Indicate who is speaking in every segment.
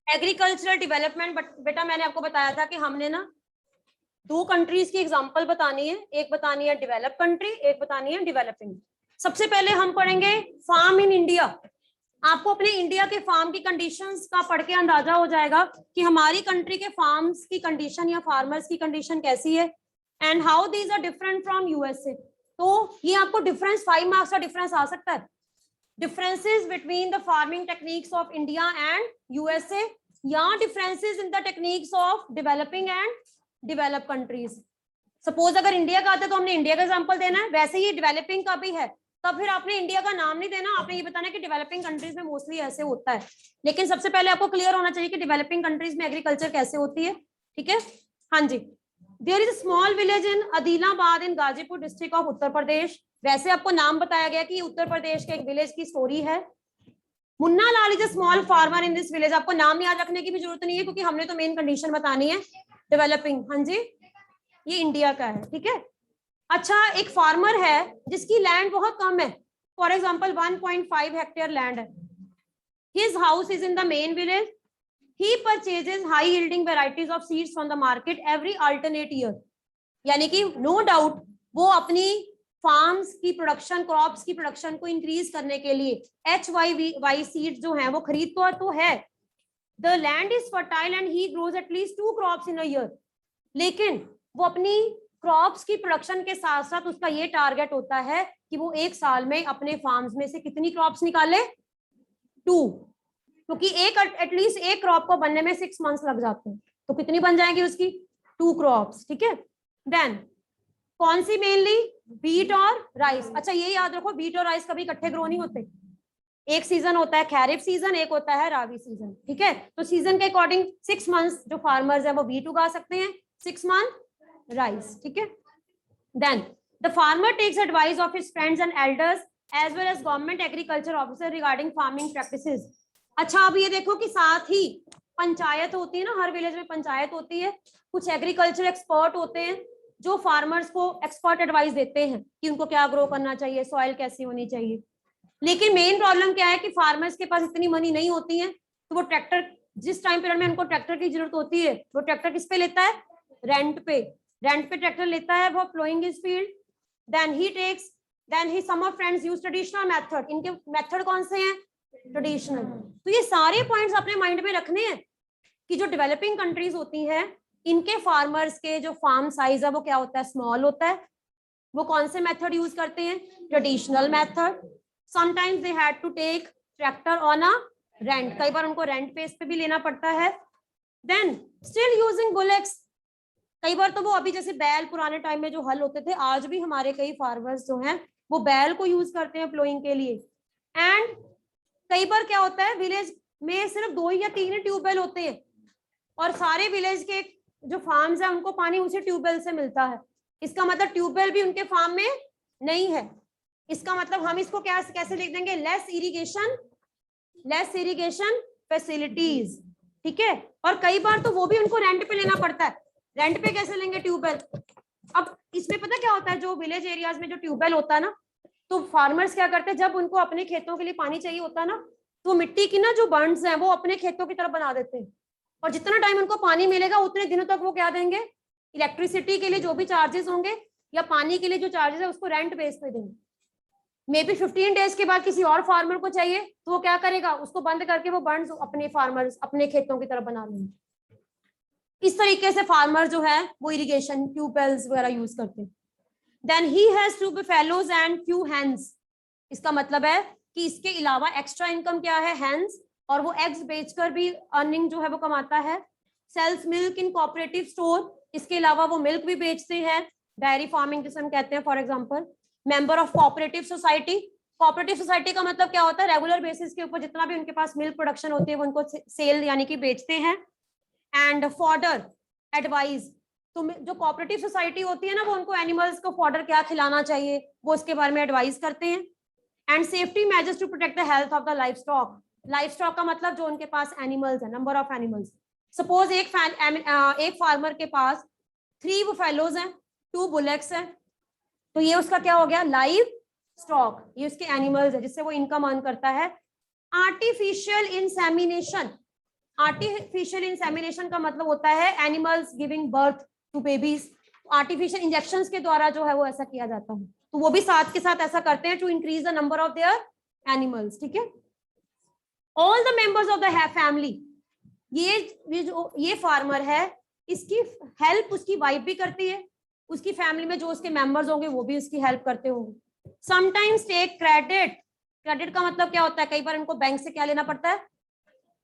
Speaker 1: Agricultural development. बेटा मैंने आपको बताया था कि हमने ना 2 कंट्रीज की एग्जांपल बतानी है, एक बतानी है डेवलप कंट्री, एक बतानी है डेवलपिंग। सबसे पहले हम पढ़ेंगे फार्म इन इंडिया। आपको अपने इंडिया के फार्म की कंडीशंस का पढ़ के अंदाजा हो जाएगा कि हमारी कंट्री के फार्म्स की कंडीशन या फार्मर्स की कंडीशन कैसी है, and how these are different from USA. तो ये आपको डिफरेंस 5 मार्क्स का डिफरेंस आ सकता है, differences between the farming techniques of India and USA, या differences in the techniques of developing and developed countries। Suppose अगर इंडिया का आता है तो हमने इंडिया का एग्जांपल देना है, वैसे ही डेवलपिंग का भी है, तब फिर आपने इंडिया का नाम नहीं देना, आपने ये बताना कि डेवलपिंग कंट्रीज में मोस्टली ऐसे होता है। लेकिन सबसे पहले आपको क्लियर होना चाहिए कि डेवलपिंग कंट्रीज में एग्रीकल्चर कैसे होती है। ठीक है, हाँ जी। There is a small village in Adilabad in Ghazipur district of Uttar Pradesh. वैसे आपको नाम बताया गया कि उत्तर प्रदेश के एक विलेज की स्टोरी है। Munna Lal is a small farmer in this village. आपको नाम याद रखने की भी जरूरत नहीं है क्योंकि हमने तो मेन कंडीशन बतानी है डेवलपिंग। हाँ जी, ये इंडिया का है। ठीक है, अच्छा एक फार्मर है जिसकी लैंड बहुत कम है, फॉर एग्जाम्पल 1.5 हेक्टेयर लैंड है। His house is in the main village. He purchases high yielding varieties of seeds from the market every alternate year। यानी कि नो डाउट वो अपनी फार्म्स की प्रोडक्शन, क्रॉप्स की प्रोडक्शन को इंक्रीज करने के लिए HYY सीड्स जो हैं वो खरीद तो है। The land is fertile and he grows at least 2 crops in a year. लेकिन वो अपनी क्रॉप्स की प्रोडक्शन के साथ साथ उसका ये टारगेट होता है कि वो एक साल में अपने फार्म्स में से कितनी क्रॉप्स निकाले, 2। क्योंकि एक एटलीस्ट एक क्रॉप को बनने में 6 मंथ्स लग जाते हैं, तो कितनी बन जाएंगी उसकी, 2 क्रॉप्स। ठीक है, देन कौन सी मेनली, बीट और राइस। अच्छा ये याद रखो बीट और राइस कभी इकट्ठे ग्रो नहीं होते, एक सीजन होता है खैरिफ सीजन, एक होता है राबी सीजन। ठीक है, तो सीजन के अकॉर्डिंग 6 मंथ्स जो फार्मर्स है वो बीट उगा सकते हैं, 6 मंथ राइस। ठीक है, then the farmer takes advice of his friends and elders as well as government agriculture officer regarding farming practices. अच्छा अब ये देखो कि साथ ही पंचायत होती है ना, हर विलेज में पंचायत होती है, कुछ एग्रीकल्चर एक्सपर्ट होते हैं जो फार्मर्स को एक्सपर्ट एडवाइस देते हैं कि उनको क्या ग्रो करना चाहिए, सॉइल कैसी होनी चाहिए। लेकिन मेन प्रॉब्लम क्या है कि फार्मर्स के पास इतनी मनी नहीं होती है, तो वो ट्रैक्टर जिस टाइम पीरियड में उनको ट्रैक्टर की जरूरत होती है वो ट्रैक्टर किस पे लेता है, रेंट पे। रेंट पे ट्रैक्टर लेता है वो ploughing his field. Then he some of friends use traditional method. इनके मेथड कौन से हैं, ट्रेडिशनल। तो ये सारे पॉइंट्स अपने माइंड में रखने हैं कि जो डेवलपिंग कंट्रीज होती हैं इनके फार्मर्स के जो फार्म साइज है वो क्या होता है, स्मॉल होता है। वो कौन से मेथड यूज करते हैं, traditional method. Sometimes they had to take tractor on a rent, कई बार उनको रेंट बेस पे भी लेना पड़ता है। देन स्टिल यूजिंग बुलेट्स, कई बार तो वो अभी जैसे बैल पुराने टाइम में जो हल होते थे, आज भी हमारे कई फार्मर्स जो हैं वो बैल को यूज करते हैं प्लोइंग के लिए। एंड कई बार क्या होता है विलेज में सिर्फ 2 या 3 ट्यूबवेल होते हैं और सारे विलेज के जो फार्म्स हैं उनको पानी उसी ट्यूबवेल से मिलता है। इसका मतलब ट्यूबवेल भी उनके फार्म में नहीं है। इसका मतलब हम इसको क्या कैसे लिख देंगे, लेस इरिगेशन फैसिलिटीज। ठीक है, और कई बार तो वो भी उनको रेंट पे लेना पड़ता है। रेंट पे कैसे लेंगे ट्यूबवेल। अब इसमें पता क्या होता है, जो विलेज एरियाज में जो ट्यूबवेल होता है ना, तो फार्मर्स क्या करते हैं जब उनको अपने खेतों के लिए पानी चाहिए होता है ना, तो मिट्टी की ना जो बर्न्स हैं वो अपने खेतों की तरफ बना देते हैं, और जितना टाइम उनको पानी मिलेगा उतने दिनों तक वो क्या देंगे, इलेक्ट्रिसिटी के लिए जो भी चार्जेस होंगे या पानी के लिए जो चार्जेस है उसको रेंट बेस पे देंगे। मे बी 15 डेज के बाद किसी और फार्मर को चाहिए तो वो क्या करेगा, उसको बंद करके वो बर्न्स अपने फार्मर्स अपने खेतों की तरफ बना लेंगे। इस तरीके से फार्मर जो है वो इरिगेशन ट्यूबवेल्स वगैरह यूज करते हैं। Then he has 2 buffaloes and few hens। इसका मतलब है कि इसके अलावा एक्स्ट्रा इनकम क्या है, hens, और वो एग्स बेचकर भी अर्निंग जो है वो कमाता है। Sells milk in cooperative store, इसके अलावा वो मिल्क भी बेचते हैं। डायरी फार्मिंग जिसे हम कहते हैं, for example member of cooperative society. Cooperative society का मतलब क्या होता है, रेगुलर बेसिस के ऊपर जितना भी उनके पास मिल्क प्रोडक्शन होती है वो उनको सेल यानी कि बेचते हैं। एंड फॉर्डर एडवाइस, तो जो कोऑपरेटिव सोसाइटी होती है ना वो उनको एनिमल्स को फॉडर क्या खिलाना चाहिए वो इसके बारे में एडवाइस करते हैं। And safety measures to protect the health of the livestock. Livestock का मतलब जो उनके पास एनिमल्स है, नंबर ऑफ एनिमल्स। सपोज एक फार्मर के पास 3 बुफेलोज हैं, 2 बुलेक्स हैं, तो ये उसका क्या हो गया, लाइफ स्टॉक, ये उसके एनिमल्स है जिससे वो इनकम अर्न करता है। आर्टिफिशियल इंसेमिनेशन, आर्टिफिशियल इंसेमिनेशन का मतलब होता है animals giving birth to babies, artificial injections के द्वारा जो है वो ऐसा किया जाता है, तो वो भी साथ के साथ ऐसा करते हैं to increase the number of their animals, ठीक है। All the members of the family, ये फार्मर है, इसकी हेल्प उसकी वाइफ भी करती है, उसकी फैमिली में जो उसके मेंबर्स होंगे वो भी उसकी हेल्प करते होंगे। समटाइम्स टेक क्रेडिट, क्रेडिट का मतलब क्या होता है, कई बार इनको बैंक से क्या लेना पड़ता है,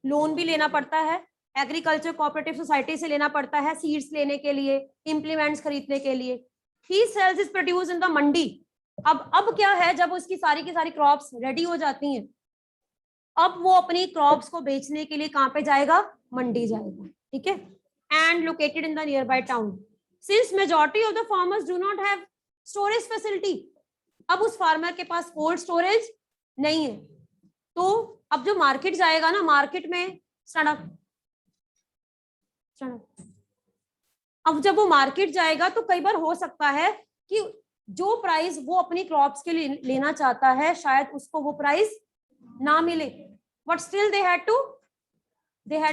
Speaker 1: लोन भी लेना पड़ता है, एग्रीकल्चर कोऑपरेटिव सोसाइटी से लेना पड़ता है सीड्स लेने के लिए, इंप्लीमेंट्स खरीदने के लिए। He sells is produce in the mandi. अब क्या है, जब उसकी सारी की सारी क्रॉप्स रेडी हो जाती हैं, अब वो अपनी क्रॉप्स को बेचने के लिए कहां पे जाएगा, मंडी जाएगा, ठीक है। And located in the near by town, since majority of the farmers do not have storage facility, अब उस फार्मर के पास कोल्ड स्टोरेज नहीं है, तो अब जो मार्केट जाएगा ना, मार्केट में अब जब वो मार्केट जाएगा तो कई बार हो सकता है कि जो प्राइस वो अपनी क्रॉप्स के लिए लेना चाहता है शायद उसको वो प्राइस ना मिले, but still they had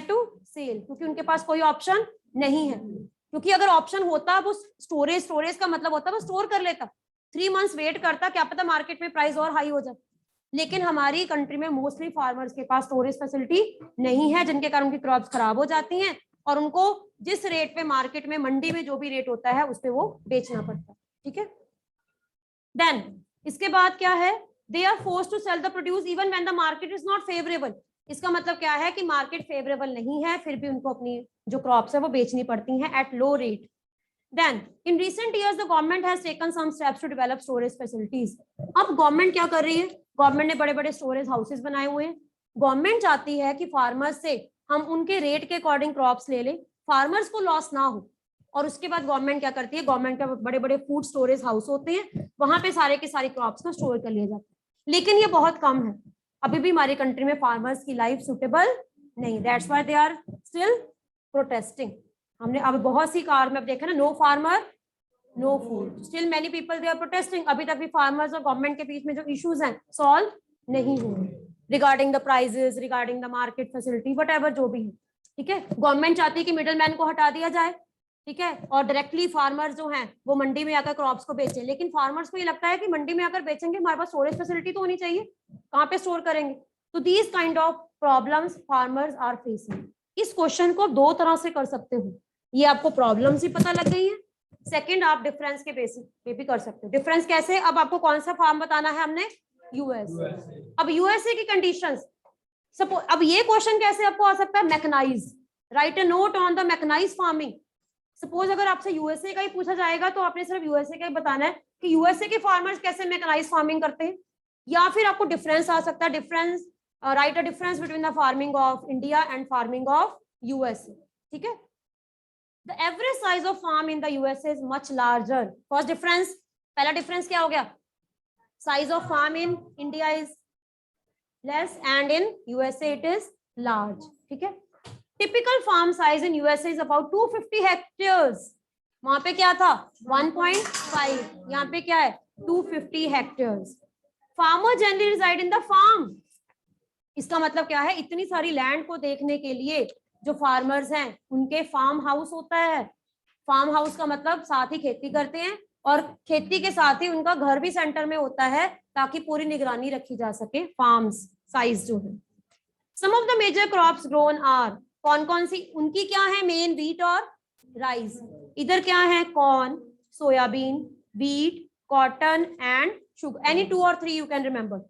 Speaker 1: to sell, क्योंकि उनके पास कोई ऑप्शन नहीं है। क्योंकि अगर ऑप्शन होता, वो स्टोरेज का मतलब होता वो स्टोर कर लेता, 3 मंथ्स वेट करता, क्या पता मार्केट में प्राइस और हाई हो जाए। लेकिन हमारी कंट्री में मोस्टली फार्मर्स के पास स्टोरेज फैसिलिटी नहीं है, जिनके कारण उनकी क्रॉप्स खराब हो जाती हैं और उनको जिस रेट पे मार्केट में, मंडी में जो भी रेट होता है उस पे वो बेचना पड़ता है, ठीक है। देन इसके बाद क्या है, they are forced to sell the produce even when the market is not favourable. इसका मतलब क्या है कि मार्केट फेवरेबल नहीं है, फिर भी उनको अपनी जो क्रॉप्स है वो बेचनी पड़ती हैं at low rate. Then, in recent years, the government has taken some steps to develop storage facilities. अब गवर्नमेंट क्या कर रही है, गवर्नमेंट ने बड़े बड़े स्टोरेज हाउसेस बनाए हुए हैं। गवर्नमेंट चाहती है कि फार्मर्स से हम उनके रेट के अकॉर्डिंग क्रॉप्स ले लें, फार्मर्स को लॉस ना हो। और उसके बाद गवर्नमेंट क्या करती है, गवर्नमेंट के बड़े बड़े फूड स्टोरेज हाउस होते हैं, वहां पे सारे के सारी क्रॉप्स को स्टोर कर लिया जाता है। लेकिन ये बहुत कम है, अभी भी हमारी कंट्री में फार्मर्स की लाइफ सुटेबल नहीं, that's why they are still protesting. हमने अब बहुत सी कार में अब देखा ना, no farmer no food, still many people they are protesting. अभी तक भी फार्मर्स और गवर्नमेंट के बीच में जो इश्यूज हैं सॉल्व नहीं हुए, regarding the prices, regarding the market facility, whatever जो भी है, ठीक है। गवर्नमेंट चाहती है कि मिडल मैन को हटा दिया जाए, ठीक है, और डायरेक्टली फार्मर्स जो हैं वो मंडी में आकर क्रॉप्स को बेचें। लेकिन फार्मर्स को ये लगता है कि मंडी में आकर बेचेंगे, हमारे पास स्टोरेज फैसिलिटी तो होनी चाहिए, कहाँ पे स्टोर करेंगे। तो these kind of problems farmers are facing. इस क्वेश्चन को 2 तरह से कर सकते हो, ये आपको प्रॉब्लम्स ही पता लग गई है, सेकंड आप डिफरेंस के बेसिस पे भी कर सकते हो। डिफरेंस कैसे, अब आपको कौन सा फार्म बताना है, हमने यूएसए। अब यूएसए की कंडीशंस, सपोज अब ये क्वेश्चन कैसे आपको आ सकता है, mechanise, right a note on the mechanise farming. Suppose अगर आपसे यूएसए का ही पूछा जाएगा तो आपने सिर्फ यूएसए का ही बताना है कि यूएसए के फार्मर्स कैसे मैकेनाइज फार्मिंग करते हैं, या फिर आपको डिफरेंस आ सकता है, difference, right a difference between the farming of India and farming of USA, ठीक है। The average size of farm in the USA is much larger. First difference, पहला difference क्या हो गया, size of farm in India is less and in USA it is large, ठीक है। Typical farm size in USA is about 250 hectares. वहां पे क्या था 1.5, यहाँ पे क्या है 250 hectares. Farmer generally reside in the farm. इसका मतलब क्या है, इतनी सारी लैंड को देखने के लिए जो फार्मर्स हैं उनके फार्म हाउस होता है। फार्म हाउस का मतलब साथ ही खेती करते हैं और खेती के साथ ही उनका घर भी सेंटर में होता है ताकि पूरी निगरानी रखी जा सके फार्म्स साइज जो है। Some of the major crops grown are, कौन कौन सी उनकी क्या है, मेन व्हीट और राइस। इधर क्या है, corn, soybean, wheat, cotton and sugar. Any 2 or 3 you can remember.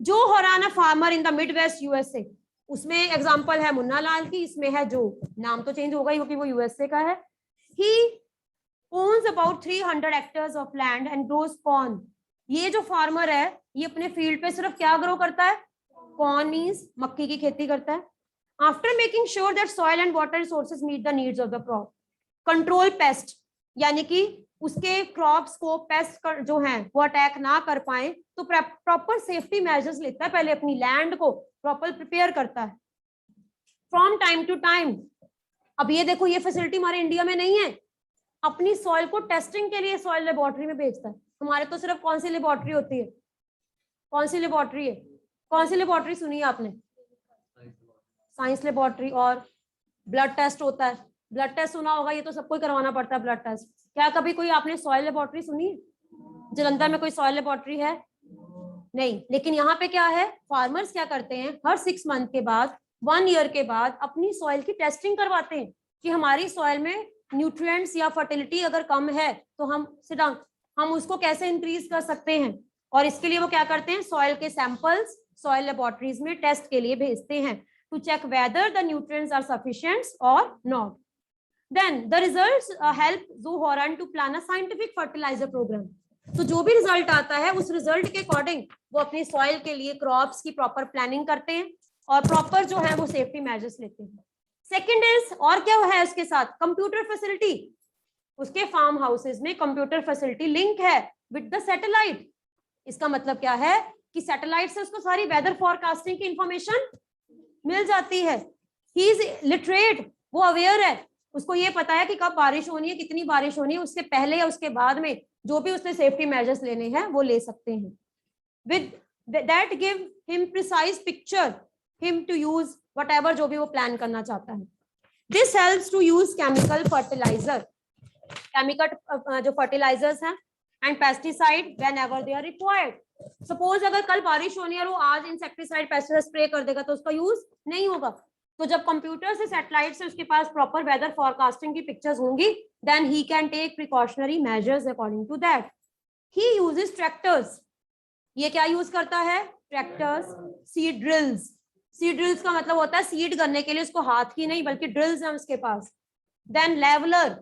Speaker 1: जो हराना farmer in the Midwest USA, उसमें एग्जांपल है मुन्ना लाल की, इसमें है जो, नाम तो चेंज होगा ही क्योंकि वो यूएसए का है। ही owns about 300 hectares of land and grows corn. ये जो फार्मर है ये अपने फील्ड पे सिर्फ क्या ग्रो करता है, कॉर्न मींस मक्की की खेती करता है। After making sure that soil and water resources meet the needs of the crop, control pest, यानी कि उसके क्रॉप्स को पेस्ट जो हैं वो अटैक ना कर पाए, तो प्रॉपर सेफ्टी मेजर्स लेता है, पहले अपनी लैंड को प्रॉपर प्रिपेयर करता है फ्रॉम टाइम टू टाइम। अब ये देखो ये फैसिलिटी हमारे इंडिया में नहीं है, अपनी सॉइल को टेस्टिंग के लिए सॉइल लेबोरेटरी में भेजता है। हमारे तो सिर्फ कौन सी लेबोरेटरी होती है, कौन सी लेबोरेटरी है, कौन सी लेबोरेटरी सुनी है आपने, साइंस लेबोरेटरी, और ब्लड टेस्ट होता है। ब्लड टेस्ट सुना होगा, ये तो सबको ही करवाना पड़ता है ब्लड टेस्ट। क्या कभी कोई आपने सॉइल लेबोरेटरी सुनी? जलंधर में कोई सॉइल लेबोरेटरी है? नहीं। लेकिन यहाँ पे क्या है, फार्मर्स क्या करते हैं, हर 6 मंथ के बाद, 1 ईयर के बाद अपनी सॉइल की टेस्टिंग करवाते हैं कि हमारी सॉइल में न्यूट्रिएंट्स या फर्टिलिटी अगर कम है तो हम उसको कैसे इंक्रीज कर सकते हैं। और इसके लिए वो क्या करते हैं, सॉइल के सैंपल्स सॉइल लेबोरेटरीज में टेस्ट के लिए भेजते हैं to check whether the nutrients are sufficient और not. Then the results help ज़ू हॉरन to plan a scientific fertiliser programme. तो जो भी रिजल्ट आता है उस रिजल्ट के अकॉर्डिंग वो अपनी सॉइल के लिए क्रॉप्स की प्रॉपर प्लानिंग करते हैं और प्रॉपर जो है वो सेफ्टी मेजर्स लेते हैं। सेकंड इज, और क्या है उसके साथ, कंप्यूटर फैसिलिटी। उसके फार्म हाउसेज में कंप्यूटर फैसिलिटी लिंक है विद द सैटेलाइट। इसका मतलब क्या है कि सैटेलाइट से उसको सारी वेदर फॉरकास्टिंग की इंफॉर्मेशन मिल जाती है। ही इज लिटरेट, वो अवेयर है, उसको ये पता है कि कब बारिश होनी है, कितनी बारिश होनी है, उसके पहले या उसके बाद में जो भी उसने सेफ्टी मेजर्स लेने हैं वो ले सकते हैं। With that give him precise picture him to use whatever जो भी वो प्लान करना चाहता है। This helps to use chemical fertiliser, chemical जो फर्टिलाइजर्स हैं and pesticide whenever they are required. Suppose अगर कल बारिश होनी है और वो आज इंसेक्टिसाइड पेस्टिसाइड स्प्रे कर देगा तो उसका यूज नहीं होगा। तो जब कंप्यूटर से सैटेलाइट से उसके पास प्रॉपर वेदर फॉरकास्टिंग की पिक्चर्स होंगी, then he can take precautionary measures according to that. He uses tractors. ये क्या यूज करता है, tractors. Seed drills, seed drills का मतलब होता है सीड करने के लिए उसको हाथ की नहीं बल्कि ड्रिल्स हैं उसके पास। देन लेवलर,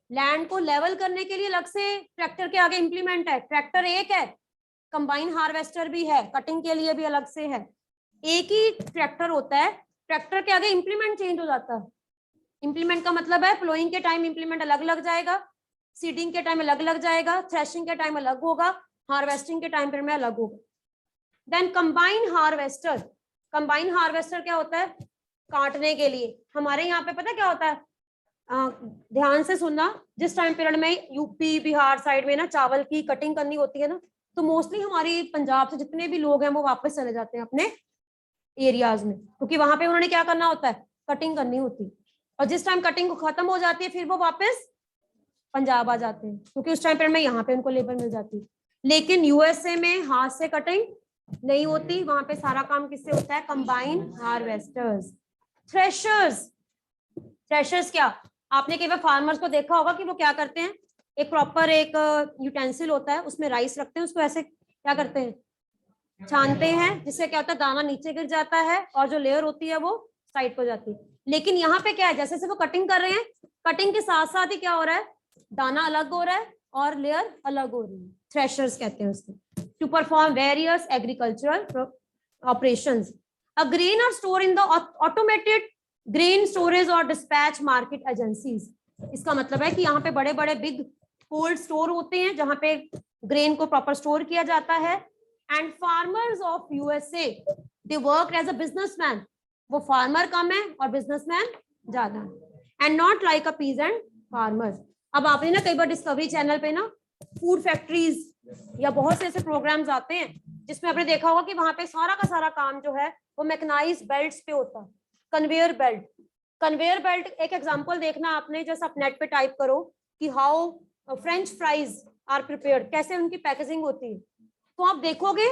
Speaker 1: लैंड को लेवल करने के लिए अलग से ट्रैक्टर के आगे इंप्लीमेंट है। ट्रैक्टर एक है, कंबाइन हार्वेस्टर भी है, कटिंग के लिए भी अलग से है। एक ही ट्रैक्टर होता है, ट्रैक्टर के आगे इंप्लीमेंट चेंज हो जाता है। इंप्लीमेंट का मतलब है प्लोइंग के टाइम इंप्लीमेंट अलग लग जाएगा, सीडिंग के टाइम अलग लग जाएगा, थ्रेशिंग के टाइम अलग होगा, हार्वेस्टिंग के टाइम पर में अलग होगा। Then combine harvester, combine harvester क्या होता है, काटने के लिए। हमारे यहाँ पे पता क्या होता है, ध्यान से सुनना, जिस टाइम पीरियड में यूपी बिहार साइड में ना चावल की कटिंग करनी होती है ना, तो मोस्टली हमारी पंजाब से जितने भी लोग हैं वो वापस चले जाते हैं अपने एरियाज में, क्योंकि वहां पे उन्होंने क्या करना होता है, कटिंग करनी होती है। और जिस टाइम कटिंग खत्म हो जाती है फिर वो वापस पंजाब आ जाते हैं, क्योंकि उस टाइम पीरियड में यहाँ पे उनको लेबर मिल जाती है। लेकिन यूएसए में हाथ से कटिंग नहीं होती, वहां पे सारा काम किससे होता है, कंबाइन हार्वेस्टर्स। थ्रेशर्स, थ्रेशर्स क्या, आपने कई बार फार्मर्स को देखा होगा कि वो क्या करते हैं, एक प्रॉपर एक यूटेंसिल होता है, उसमें राइस रखते हैं, उसको ऐसे क्या करते हैं, छानते हैं, जिससे क्या होता है दाना नीचे गिर जाता है और जो लेयर होती है वो साइड हो जाती है। लेकिन यहाँ पे क्या है, जैसे जैसे वो कटिंग कर रहे हैं, कटिंग के साथ साथ ही क्या हो रहा है, दाना अलग हो रहा है और लेयर अलग हो रही है। थ्रेशर्स कहते हैं उसको। To perform various agricultural operations, a grain are store in the automated grain storage और डिस्पैच मार्केट एजेंसीज। इसका मतलब है कि यहाँ पे बड़े बड़े बिग कोल्ड स्टोर होते हैं जहां पे ग्रेन को प्रॉपर स्टोर किया जाता है। And farmers of USA they work as a businessman, वो फार्मर कम है और बिजनेसमैन ज्यादा है। And not like a peasant farmers. अब आपने ना कई बार डिस्कवरी चैनल पे ना फूड फैक्ट्रीज या बहुत से ऐसे प्रोग्राम्स आते हैं जिसमें आपने देखा होगा कि वहां पे सारा का सारा काम जो है वो मैकेनाइज बेल्ट्स पे होता है, कन्वेयर बेल्ट। कन्वेयर बेल्ट एक एग्जांपल देखना आपने, जैसे आप नेट पे टाइप करो कि how French fries are prepared, कैसे उनकी पैकेजिंग होती है, तो आप देखोगे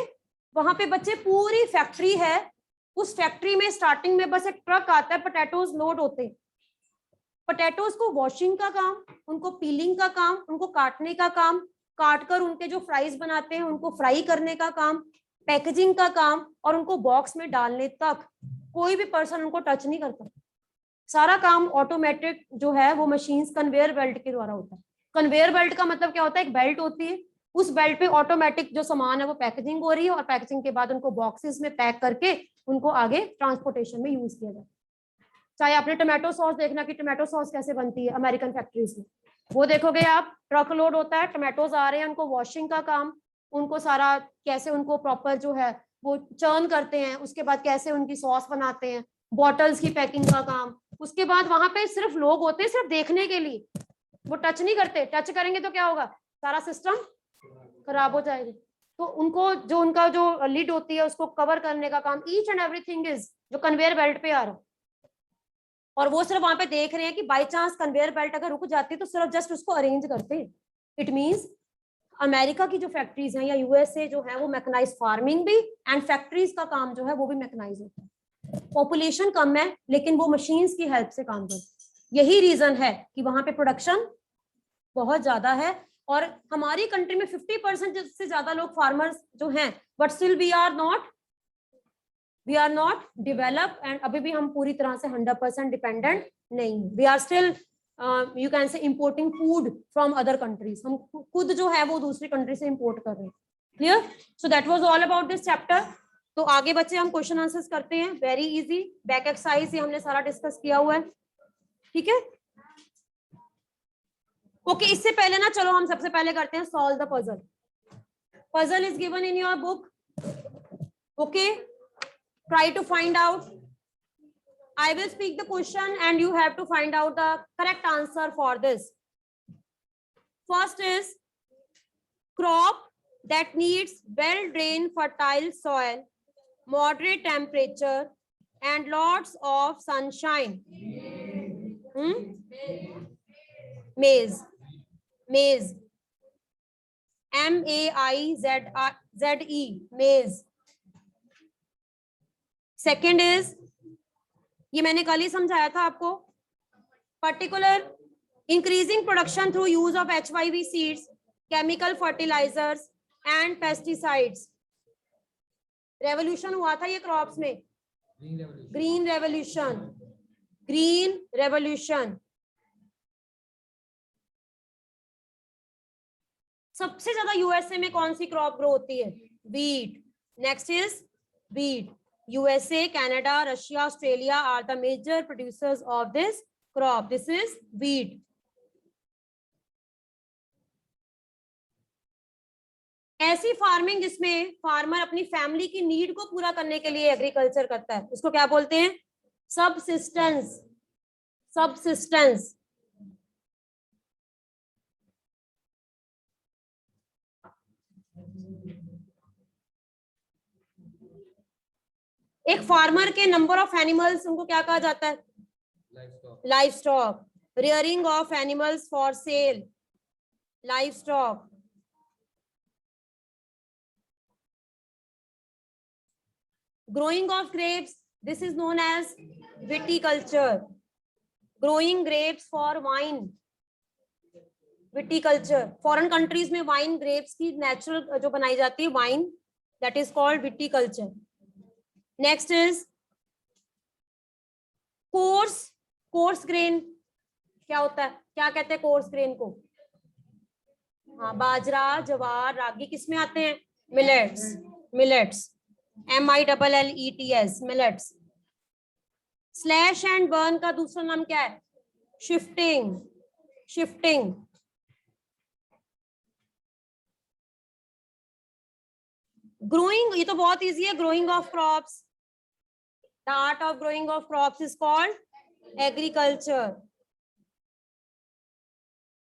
Speaker 1: वहां पे बच्चे पूरी फैक्ट्री है, उस फैक्ट्री में स्टार्टिंग में बस एक ट्रक आता है, पोटैटोज लोड होते हैं। पोटैटोज को वॉशिंग का काम, उनको पीलिंग का काम, उनको काटने का काम, काट कर उनके जो फ्राइज बनाते हैं उनको फ्राई करने का काम, पैकेजिंग का काम, और उनको बॉक्स में डालने तक कोई भी पर्सन उनको टच नहीं करता। सारा काम ऑटोमेटिक जो है वो मशीन्स कन्वेयर बेल्ट के द्वारा होता है। कन्वेयर बेल्ट का मतलब क्या होता है, एक बेल्ट होती है, उस बेल्ट पे ऑटोमेटिक जो सामान है वो पैकेजिंग हो रही है और पैकेजिंग के बाद उनको बॉक्सेस में पैक करके उनको आगे ट्रांसपोर्टेशन में यूज किया जाता है। चाहे आपने टोमेटो सॉस देखना कि टोमेटो सॉस कैसे बनती है अमेरिकन फैक्ट्रीज में, वो देखोगे आप, ट्रक लोड होता है, टोमेटोज आ रहे हैं, उनको वॉशिंग का काम, उनको सारा कैसे उनको प्रॉपर जो है वो चर्न करते हैं, उसके बाद कैसे उनकी सॉस बनाते हैं, बॉटल्स की पैकिंग का काम। उसके बाद वहां पे सिर्फ लोग होते हैं सिर्फ देखने के लिए, वो टच नहीं करते, टच करेंगे तो क्या होगा, सारा सिस्टम खराब हो जाएगा। तो उनको जो उनका जो लिड होती है उसको कवर करने का काम, ईच एंड एवरीथिंग इज जो कन्वेयर बेल्ट पे आ रहा, और वो सिर्फ वहां पे देख रहे हैं कि बाई चांस कन्वेयर बेल्ट अगर रुक जाती है तो सिर्फ जस्ट उसको अरेंज करते हैं। इट मींस अमेरिका की जो फैक्ट्रीज हैं या यूएसए जो है वो मैकेनाइज फार्मिंग भी एंड फैक्ट्रीज का काम जो है वो भी मैकेनाइज होता है। पॉपुलेशन कम है लेकिन वो मशीन्स की हेल्प से काम करते हैं। यही रीजन है कि वहां पे प्रोडक्शन बहुत ज्यादा है। और हमारी कंट्री में 50% से ज्यादा लोग फार्मर्स जो हैं, but still we are not develop, and अभी भी हम पूरी तरह से 100% डिपेंडेंट नहीं। We are still you can say importing food from other countries, हम खुद जो है वो दूसरी कंट्री से इंपोर्ट कर रहे हैं। Clear? So that was all about this chapter. तो आगे बच्चे हम क्वेश्चन आंसर्स करते हैं, वेरी इजी। बैक एक्सरसाइज ये हमने सारा डिस्कस किया हुआ है, ठीक है? ओके, इससे पहले ना चलो हम सबसे पहले करते हैं solve the puzzle. Puzzle is given in your book, okay? Try to find out. I will speak the question and you have to find out the correct answer for this. First is crop that needs well-drained fertile soil, moderate temperature and lots of sunshine. Maize. Maize. M-A-I-Z-E. Maize. Second is, ये मैंने कल ही समझाया था आपको, particular increasing production through use of HYV seeds, chemical fertilisers and pesticides. Revolution हुआ था ये क्रॉप्स में, ग्रीन रेवोल्यूशन। Green revolution. सबसे ज्यादा यूएसए में कौन सी क्रॉप ग्रो होती है? Wheat. Next is wheat. USA, Canada, Russia, Australia are the major producers of this crop. This is wheat. ऐसी फार्मिंग जिसमें फार्मर अपनी फैमिली की नीड को पूरा करने के लिए एग्रीकल्चर करता है, उसको क्या बोलते हैं? सबसिस्टेंस। सबसिस्टेंस। एक फार्मर के नंबर ऑफ एनिमल्स, उनको क्या कहा जाता है? Livestock. Rearing of animals for sale, livestock. Growing of grapes, this is known as viticulture. Growing grapes for wine, viticulture. Foreign countries में वाइन ग्रेप्स की natural जो बनाई जाती है wine, that is called viticulture. Next is coarse grain. क्या होता है, क्या कहते हैं कोर्स ग्रेन को? हाँ, बाजरा, जवार, रागी किस में आते हैं? Millets. Millets, MILLETS, millets. Slash and burn का दूसरा नाम क्या है? शिफ्टिंग। शिफ्टिंग। ग्रोइंग, ये तो बहुत इजी है। Growing of crops, the art of growing of crops is called agriculture.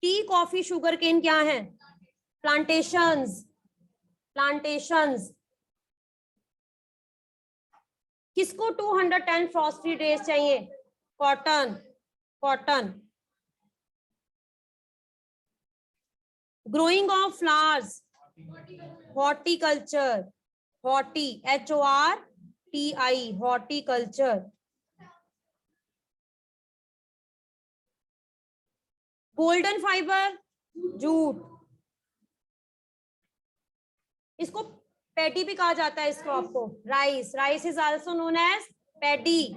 Speaker 1: Tea, coffee, sugarcane क्या है? प्लांटेशंस। प्लांटेशंस। किसको 210 फ्रॉस्टी डेज चाहिए? Cotton. Cotton. Growing of flowers, horticulture. Horti, HORTI, horticulture. Golden fibre, jute. इसको paddy भी कहा जाता है इस क्रॉप को। Rice, rice is also known as paddy,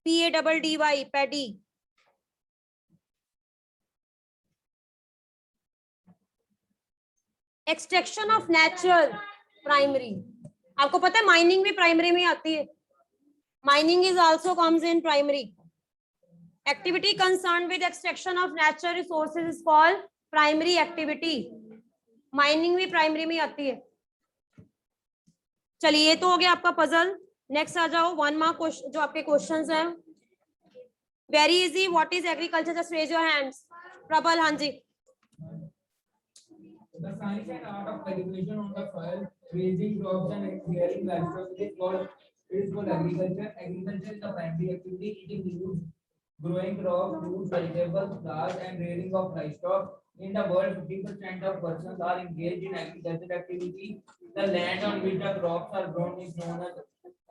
Speaker 1: PADDY, paddy. Extraction of natural, primary. आपको पता है माइनिंग भी प्राइमरी में आती है। Mining is also comes in primary. Activity concern with extraction of natural resources is called primary activity. Mining भी primary में आती है। चलिए, ये तो हो गया आपका पजल। नेक्स्ट आ जाओ, 1 मार्क क्वेश्चन जो आपके क्वेश्चंस हैं। Very easy. What is agriculture? Just raise your hands. Prabal, हाँ जी।
Speaker 2: The science and art of cultivation on the soil raising crops and rearing livestock. It is called agriculture. Agriculture is the primary activity. It includes growing crops, fruits, vegetables, flowers, and rearing of livestock. In the world, 50% of persons are engaged in agricultural activity. The land on which the crops are grown is known as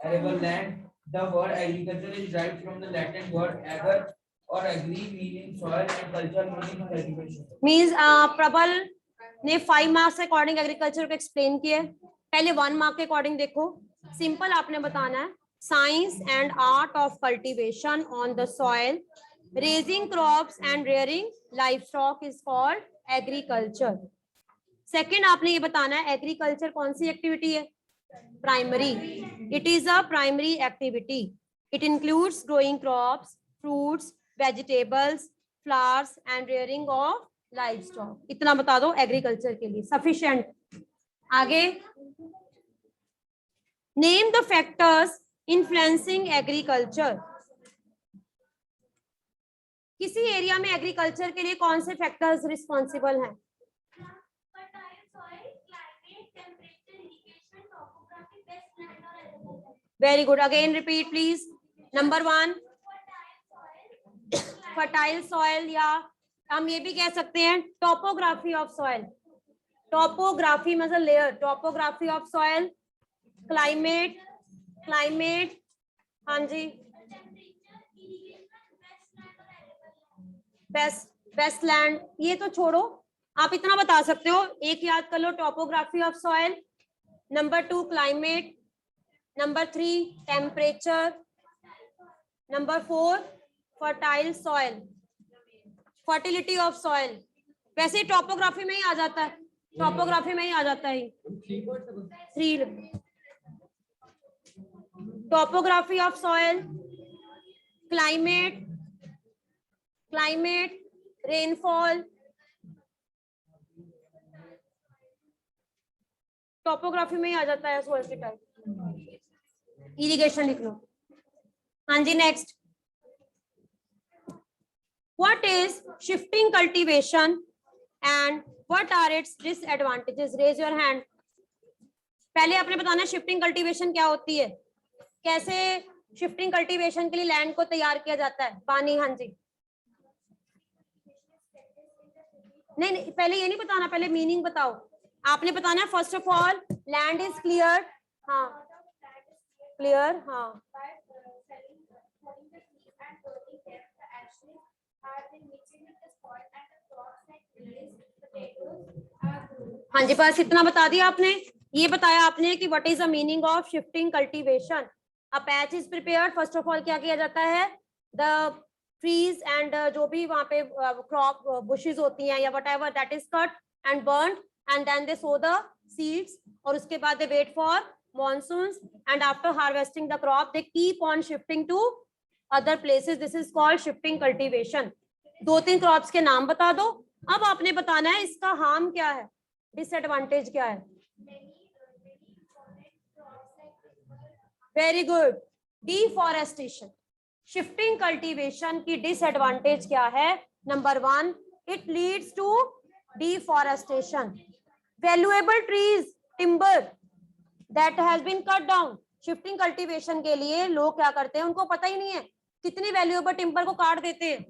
Speaker 2: arable land. The word agriculture is derived from the Latin word ager or agri, meaning soil, and culture, meaning cultivation.
Speaker 1: Means प्रबल ने 5 marks के according agriculture को explain किया है। पहले 1 mark के according देखो, simple आपने बताना है science and art of cultivation on the soil, raising crops and rearing livestock is called agriculture. Second आपने ये बताना है एग्रीकल्चर कौन सी एक्टिविटी है, primary, it is a primary activity, it includes growing crops, fruits, vegetables, flowers and rearing of livestock. इतना बता दो agriculture के लिए, सफिशिएंट। आगे, name the factors influencing agriculture. किसी एरिया में एग्रीकल्चर के लिए कौन से फैक्टर्स रिस्पॉन्सिबल हैं? Very good, again repeat please. Number 1 fertile soil, या हम ये भी कह सकते हैं टोपोग्राफी ऑफ सॉइल। टोपोग्राफी मतलब layer, topography of soil, climate, climate, हाँ जी, बेस्ट लैंड, ये तो छोड़ो, आप इतना बता सकते हो, एक याद कर लो, topography of soil, number 2 climate, number 3 temperature, number 4 fertile soil, fertility of soil. वैसे टोपोग्राफी में ही आ जाता है, टोपोग्राफी में ही आ जाता है 3, topography of soil, climate, climate, rainfall, topography में ही आ जाता है सॉइल के टाइप। इरिगेशन लिख लो। हाँ जी, next, what is shifting cultivation and what are its disadvantages? Raise your hand. पहले आपने बताना शिफ्टिंग कल्टीवेशन क्या होती है, कैसे शिफ्टिंग कल्टीवेशन के लिए लैंड को तैयार किया जाता है। पानी, हाँ जी, नहीं, पहले ये नहीं बताना, पहले मीनिंग बताओ। आपने बताना है first of all land is clear, हाँ क्लियर, हाँ हाँ जी, बस इतना बता दिया आपने। ये बताया आपने कि what is the meaning of shifting cultivation. A patch is prepared, first of all क्या किया जाता है, द ट्रीज एंड जो भी वहां पे क्रॉप बुशेस होती हैं या whatever that is cut and burned and then they sow the seeds, और उसके बाद they wait for monsoons and after harvesting the crop they keep on shifting to other places. This is called shifting cultivation. 2-3 crops के नाम बता दो। अब आपने बताना है इसका हार्म क्या है, डिसएडवांटेज क्या है। Very good, deforestation. Shifting cultivation की डिसएडवांटेज क्या है? Number 1, it leads to deforestation. Valuable trees, timber that has been cut down। Shifting cultivation के लिए लोग क्या करते हैं, उनको पता ही नहीं है कितनी वैल्यूएबल टिम्बर को काट देते हैं।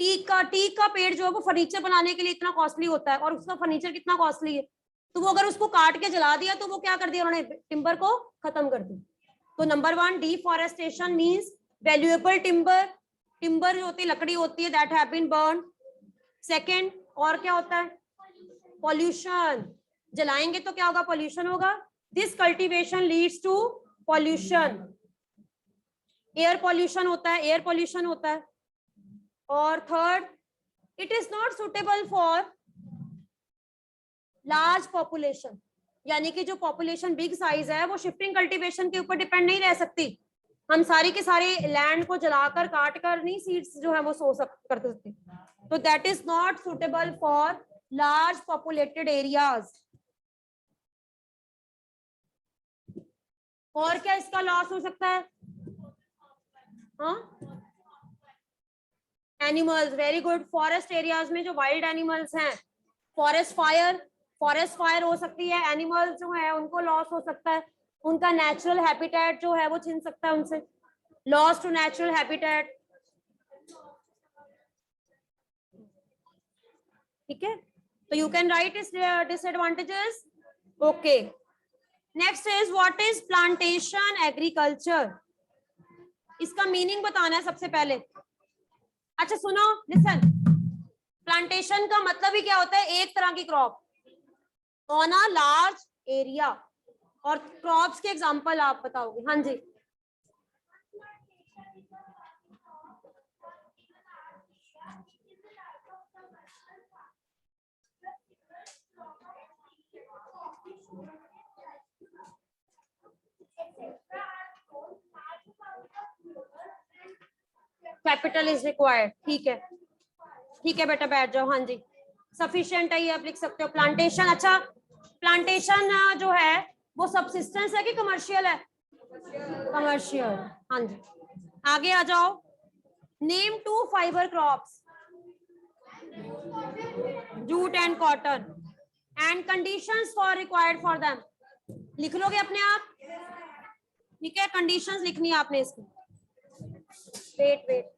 Speaker 1: टीक का पेड़ जो है वो फर्नीचर बनाने के लिए इतना कॉस्टली होता है, और उसका फर्नीचर कितना कॉस्टली है, तो वो अगर उसको काट के जला दिया तो वो क्या कर दिया उन्होंने, टिम्बर को खत्म कर दिया। तो number 1 deforestation means valuable timber, timber जो होती है लकड़ी होती है that have been burn. Second, और क्या होता है, पॉल्यूशन, जलाएंगे तो क्या होगा, पॉल्यूशन होगा। This cultivation leads to pollution, air pollution होता है, एयर पॉल्यूशन होता है। और third, it is not suitable for large population, यानी कि जो पॉपुलेशन बिग साइज है वो शिफ्टिंग कल्टीवेशन के ऊपर डिपेंड नहीं रह सकती। हम सारी के सारे लैंड को जलाकर काट कर नहीं सीड्स जो है वो सो कर सकते, तो that is not suitable for large populated areas. और क्या इसका लॉस हो सकता है, हाँ, animals, very good. Forest areas में जो वाइल्ड एनिमल्स हैं, फॉरेस्ट फायर, फॉरेस्ट फायर हो सकती है, एनिमल्स जो है उनको लॉस हो सकता है, उनका नेचुरल हैबिटेट जो है वो छिन सकता है उनसे, लॉस टू नेचुरल हैबिटेट। ठीक है, तो you can write is disadvantages. Okay, next is what is plantation agriculture, इसका मीनिंग बताना है सबसे पहले। अच्छा सुनो, लिसन, प्लांटेशन का मतलब ही क्या होता है, एक तरह की crop on a large area, और क्रॉप्स के एग्जांपल आप बताओगे। हाँ जी, कैपिटल इज रिक्वायर्ड। ठीक है, ठीक है बेटा बैठ जाओ। हाँ जी, सफिशिएंट है ये आप लिख सकते हो। प्लांटेशन, अच्छा प्लांटेशन जो है वो सबसिस्टेंस है कि कमर्शियल है? कमर्शियल। हाँ जी, आगे आ जाओ। Name 2 fibre crops, jute and cotton, and conditions for required for them, लिख लोगे अपने आप? ठीक है, कंडीशंस लिखनी है आपने इसकी। Wait wait,